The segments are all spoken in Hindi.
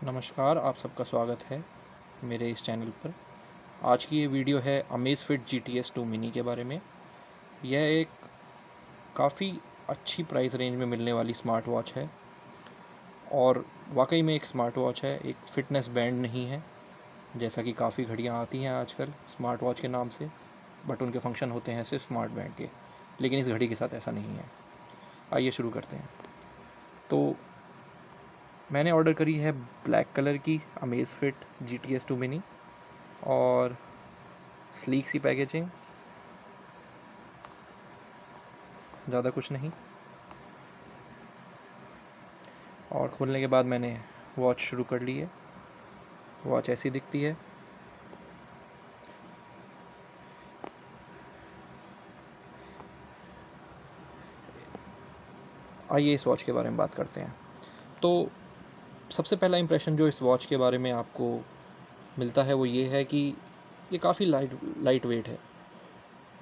नमस्कार, आप सबका स्वागत है मेरे इस चैनल पर। आज की ये वीडियो है अमेज़फिट GTS 2 मिनी के बारे में। यह एक काफ़ी अच्छी प्राइस रेंज में मिलने वाली स्मार्ट वॉच है और वाकई में एक स्मार्ट वॉच है, एक फ़िटनेस बैंड नहीं है जैसा कि काफ़ी घड़ियाँ आती हैं आजकल स्मार्ट वॉच के नाम से, बट उनके फंक्शन होते हैं सिर्फ स्मार्ट बैंड के। लेकिन इस घड़ी के साथ ऐसा नहीं है। आइए शुरू करते हैं। तो मैंने ऑर्डर करी है ब्लैक कलर की अमेज़फिट GTS 2 मिनी और स्लीक सी पैकेजिंग, ज़्यादा कुछ नहीं। और खोलने के बाद मैंने वॉच शुरू कर ली है। वॉच ऐसी दिखती है। आइए इस वॉच के बारे में बात करते हैं। तो सबसे पहला इंप्रेशन जो इस वॉच के बारे में आपको मिलता है वो ये है कि ये काफ़ी लाइट वेट है।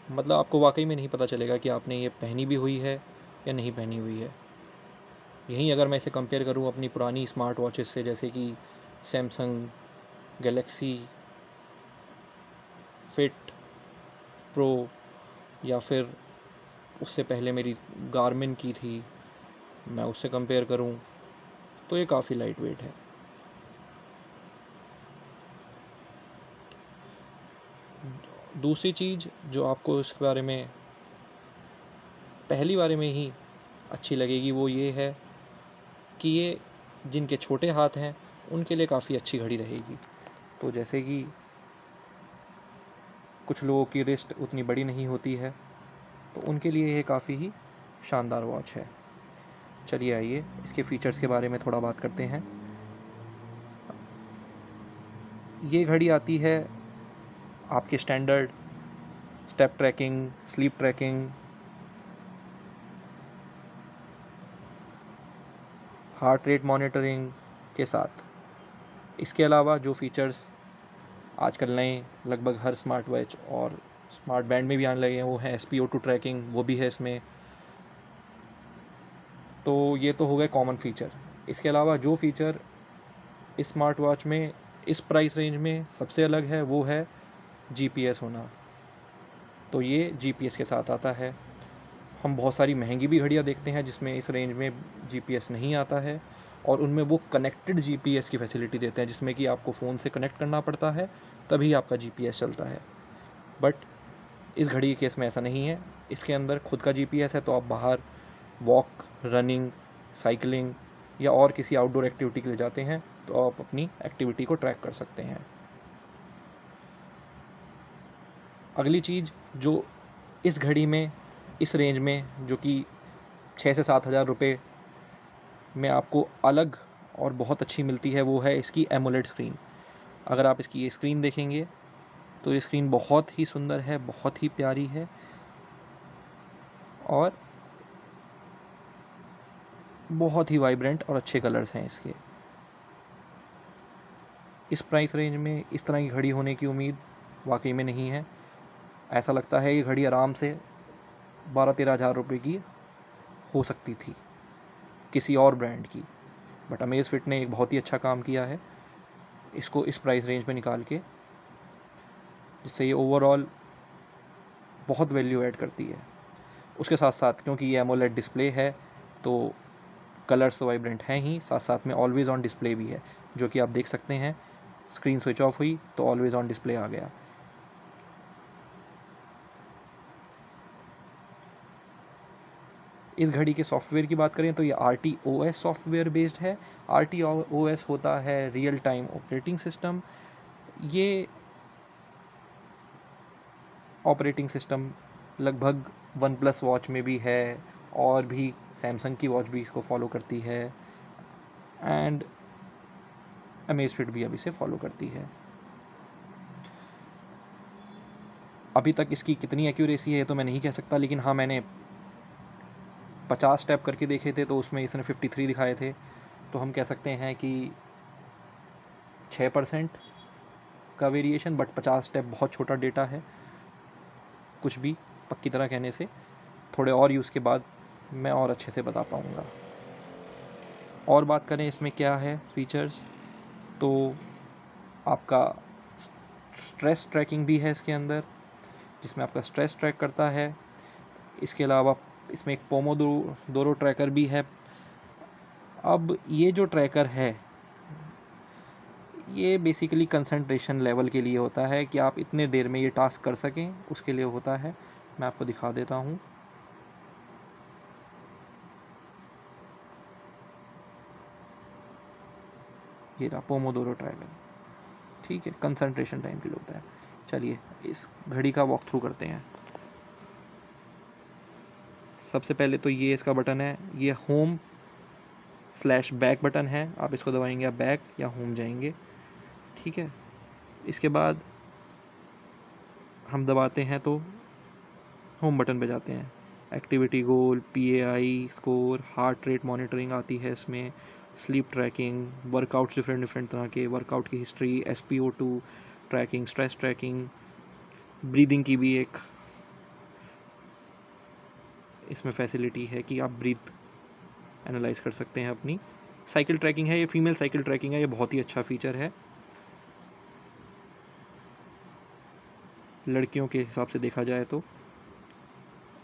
मतलब आपको वाकई में नहीं पता चलेगा कि आपने ये पहनी भी हुई है या नहीं पहनी हुई है। यहीं अगर मैं इसे कंपेयर करूँ अपनी पुरानी स्मार्ट वॉचेस से, जैसे कि सैमसंग गैलेक्सी फिट प्रो, या फिर उससे पहले मेरी गारमिन की थी, मैं उससे कंपेयर करूँ तो ये काफ़ी लाइट वेट है। दूसरी चीज़ जो आपको इसके बारे में पहली बारे में ही अच्छी लगेगी वो ये है कि ये जिनके छोटे हाथ हैं उनके लिए काफ़ी अच्छी घड़ी रहेगी। तो जैसे कि कुछ लोगों की रिस्ट उतनी बड़ी नहीं होती है, तो उनके लिए ये काफ़ी ही शानदार वॉच है। चलिए आइए इसके फ़ीचर्स के बारे में थोड़ा बात करते हैं। ये घड़ी आती है आपके standard step trekking, sleep tracking, heart rate monitoring के साथ। इसके अलावा जो फ़ीचर्स आजकल नए लगभग हर स्मार्ट वॉच और स्मार्ट बैंड में भी आने लगे हैं वो हैं SpO2 ट्रैकिंग, वो भी है इसमें। तो ये तो हो गए कॉमन फ़ीचर। इसके अलावा जो फ़ीचर इस स्मार्ट वॉच में इस प्राइस रेंज में सबसे अलग है वो है GPS होना। तो ये GPS के साथ आता है। हम बहुत सारी महंगी भी घड़ियाँ देखते हैं जिसमें इस रेंज में GPS नहीं आता है, और उनमें वो कनेक्टेड GPS की फैसिलिटी देते हैं जिसमें कि आपको फ़ोन से कनेक्ट करना पड़ता है तभी आपका GPS चलता है। बट इस घड़ी के केस में ऐसा नहीं है। इसके अंदर खुद का GPS है, तो आप बाहर वॉक, रनिंग, साइकिलिंग या और किसी आउटडोर एक्टिविटी के लिए जाते हैं तो आप अपनी एक्टिविटी को ट्रैक कर सकते हैं। अगली चीज़ जो इस घड़ी में इस रेंज में जो कि 6 से 7 हज़ार रुपये में आपको अलग और बहुत अच्छी मिलती है वो है इसकी एमोलेड स्क्रीन। अगर आप इसकी ये स्क्रीन देखेंगे तो ये स्क्रीन बहुत ही सुंदर है, बहुत ही प्यारी है और बहुत ही वाइब्रेंट और अच्छे कलर्स हैं इसके। इस प्राइस रेंज में इस तरह की घड़ी होने की उम्मीद वाकई में नहीं है। ऐसा लगता है ये घड़ी आराम से 12-13 हज़ार रुपये की हो सकती थी किसी और ब्रांड की, बट अमेज़फिट ने एक बहुत ही अच्छा काम किया है इसको इस प्राइस रेंज में निकाल के, जिससे ये ओवरऑल बहुत वैल्यू ऐड करती है। उसके साथ साथ क्योंकि ये एमोलेड डिस्प्ले है तो कलर्स तो वाइब्रेंट हैं ही, साथ साथ में ऑलवेज़ ऑन डिस्प्ले भी है, जो कि आप देख सकते हैं। स्क्रीन स्विच ऑफ हुई तो ऑलवेज़ ऑन डिस्प्ले आ गया। इस घड़ी के सॉफ्टवेयर की बात करें तो ये RTOS सॉफ्टवेयर बेस्ड है। RTOS होता है रियल टाइम ऑपरेटिंग सिस्टम। ये ऑपरेटिंग सिस्टम लगभग वन प्लस वॉच में भी है और भी सैमसंग की वॉच भी इसको फॉलो करती है एंड अमेज़फिट भी अब इसे फॉलो करती है। अभी तक इसकी कितनी एक्यूरेसी है तो मैं नहीं कह सकता, लेकिन हाँ मैंने 50 स्टेप करके देखे थे तो उसमें इसने 53 दिखाए थे, तो हम कह सकते हैं कि 6% का वेरिएशन। बट 50 स्टेप बहुत छोटा डेटा है कुछ भी पक्की तरह कहने से। थोड़े और यूज़ के बाद मैं और अच्छे से बता पाऊँगा। और बात करें इसमें क्या है फ़ीचर्स, तो आपका स्ट्रेस ट्रैकिंग भी है इसके अंदर, जिसमें आपका स्ट्रेस ट्रैक करता है। इसके अलावा इसमें एक पोमोडोरो ट्रैकर भी है। अब ये जो ट्रैकर है ये बेसिकली कंसंट्रेशन लेवल के लिए होता है कि आप इतने देर में ये टास्क कर सकें, उसके लिए होता है। मैं आपको दिखा देता हूँ। ये रहा पोमोडोरो ट्रैकर, ठीक है, कंसंट्रेशन टाइम के लिए होता है। चलिए इस घड़ी का वॉक थ्रू करते हैं। सबसे पहले तो ये इसका बटन है, ये होम/बैक बटन है। आप इसको दबाएंगे आप बैक या होम जाएंगे, ठीक है। इसके बाद हम दबाते हैं तो होम बटन पे जाते हैं। एक्टिविटी गोल, PAI score, heart rate monitoring आती है इसमें, स्लीप ट्रैकिंग, वर्कआउट्स डिफरेंट तरह के, वर्कआउट की history, SpO2 tracking, stress tracking, breathing की भी एक इसमें फैसिलिटी है कि आप ब्रीथ एनालाइज कर सकते हैं अपनी। साइकिल ट्रैकिंग है, ये फीमेल साइकिल ट्रैकिंग है, ये बहुत ही अच्छा फीचर है लड़कियों के हिसाब से देखा जाए तो,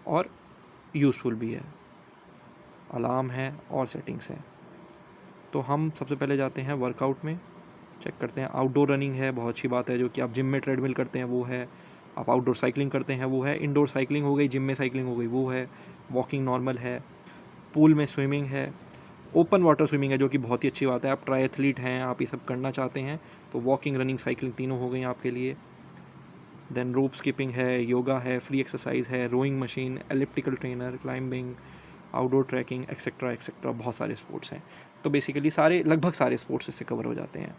और यूज़फुल भी है। अलार्म है और सेटिंग्स है। तो हम सबसे पहले जाते हैं वर्कआउट में, चेक करते हैं। आउटडोर रनिंग है, बहुत अच्छी बात है, जो कि आप जिम में ट्रेडमिल करते हैं वो है। आप आउटडोर साइकिलिंग करते हैं वो है। इंडोर साइकिलिंग हो गई, जिम में साइकिलिंग हो गई वो है। वॉकिंग नॉर्मल है। पूल में स्विमिंग है। ओपन वाटर स्विमिंग है, जो कि बहुत ही अच्छी बात है। आप ट्रायथलीट हैं, आप ये सब करना चाहते हैं तो वॉकिंग, रनिंग, साइकिलिंग तीनों हो गई आपके लिए। देन रोप स्किपिंग है, योगा है, फ्री एक्सरसाइज है, rowing machine, elliptical trainer, climbing, outdoor tracking, etcetera etcetera, बहुत सारे स्पोर्ट्स हैं। तो बेसिकली सारे, लगभग सारे स्पोर्ट्स इससे कवर हो जाते हैं।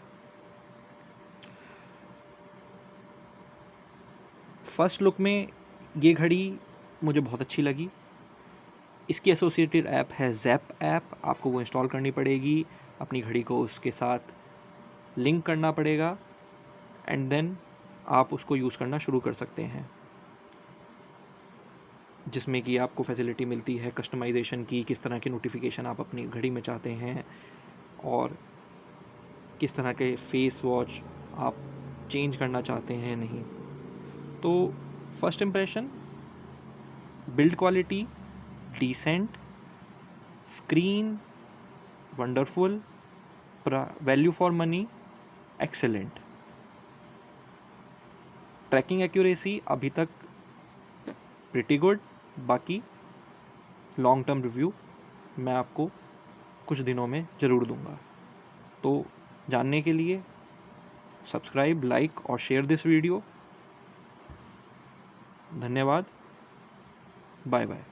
फर्स्ट लुक में ये घड़ी मुझे बहुत अच्छी लगी। इसकी एसोसिएटेड ऐप है ज़ैप ऐप, आपको वो इंस्टॉल करनी पड़ेगी, अपनी घड़ी को उसके साथ लिंक करना पड़ेगा, एंड देन आप उसको यूज़ करना शुरू कर सकते हैं, जिसमें कि आपको फैसिलिटी मिलती है कस्टमाइजेशन की, किस तरह के नोटिफिकेशन आप अपनी घड़ी में चाहते हैं, और किस तरह के फेस वॉच आप चेंज करना चाहते हैं नहीं। तो first impression, build quality decent, screen wonderful, value for money excellent, tracking accuracy अभी तक प्रिटी गुड। बाकी लॉन्ग टर्म रिव्यू मैं आपको कुछ दिनों में ज़रूर दूंगा। तो जानने के लिए सब्सक्राइब, लाइक और शेयर दिस वीडियो। धन्यवाद, बाय बाय।